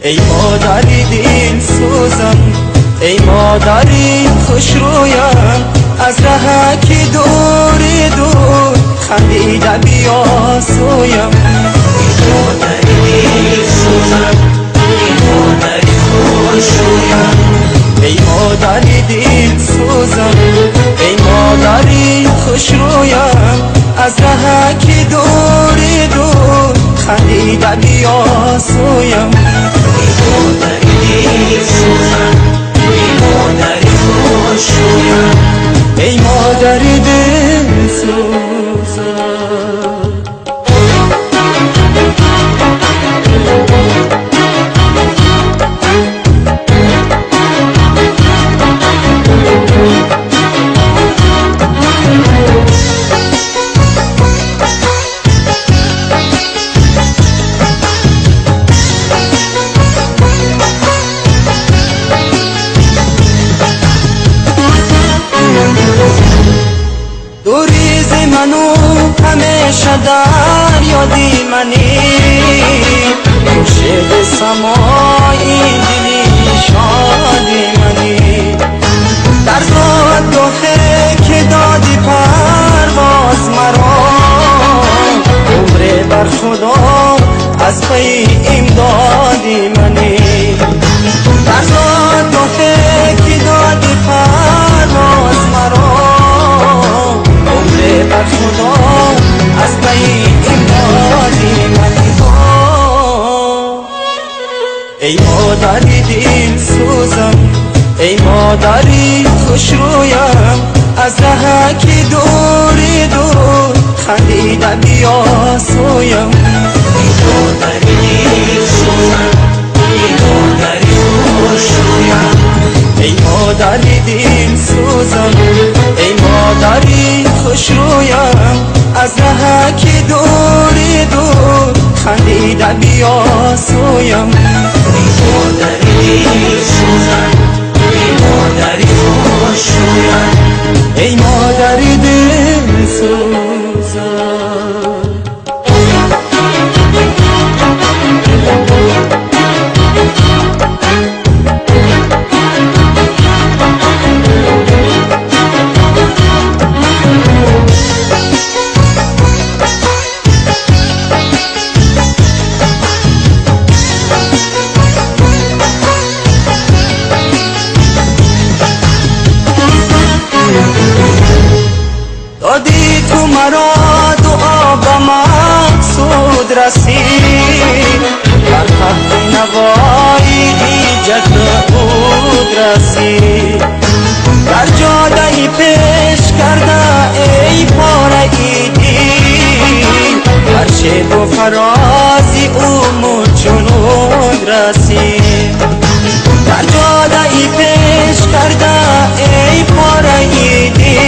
ای مادری دل سوزم، ای مادری خوش رویم، از ره که دور دور خندیده بیا سویم. ای مادری دل سوزم، ای مادری خوش رویم، ای مادری دل سوزم، ای مادری خوش رویم، از ره که دور دور خندیده بیا سویم. ای مادری دل سوزم، ای مادری خوش رویم، ای مادری دل سوزم. دوریز منو همیشه در یادی منی، خورشید سمایی دلی شادی منی، در دادگاهی که دادی پرواز مرا، عمر بر خدا از پی امدادی منی، در دادگاهی که دادی پرواز مرا، بر خدا از پی امدادی منی. ای مادری دل سوزم، ای مادری خوش رویم، از ره که دور دور خندیده بیا سویم. ای مادری دل سوزم، ای مادری خوش رویم، ای مادری دل سوزم، ای مادری خوش رویم، از ره که دور دور خندیده بیا سویم. ای مادری دل سوزم، ای مادری خوش رویم، ای مادری دل سوزم. دادی تو مرا دعا به مقصود رسید، بر تخت نوایی ایجاد بود رسید، در جاده پیش کرده ای پاره ایدی، هر شیب و فرازی او چنود رسید، در جاده پیش کرده ای پاره ایدی،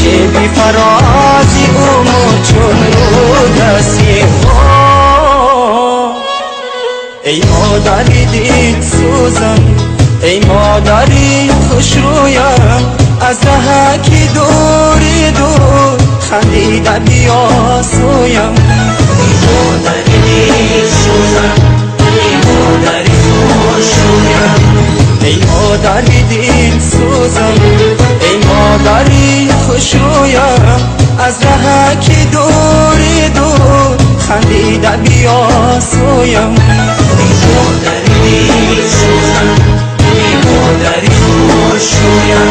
بی فرازی او چنود رسید. ای مادری دل سوزم، ای مادری خوش رویم، از ره که دور دور خندیده بیا سویم. ای مادری دل سوزم، ای مادری خوش رویم، ای مادری دل سوزم، ای مادری خوش رویم، از ره که دور دور خندیده بیا سویم. ای مادری دل سوزم، ای مادری خوش رویم،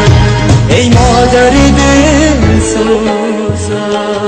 ای مادری دل سوزم.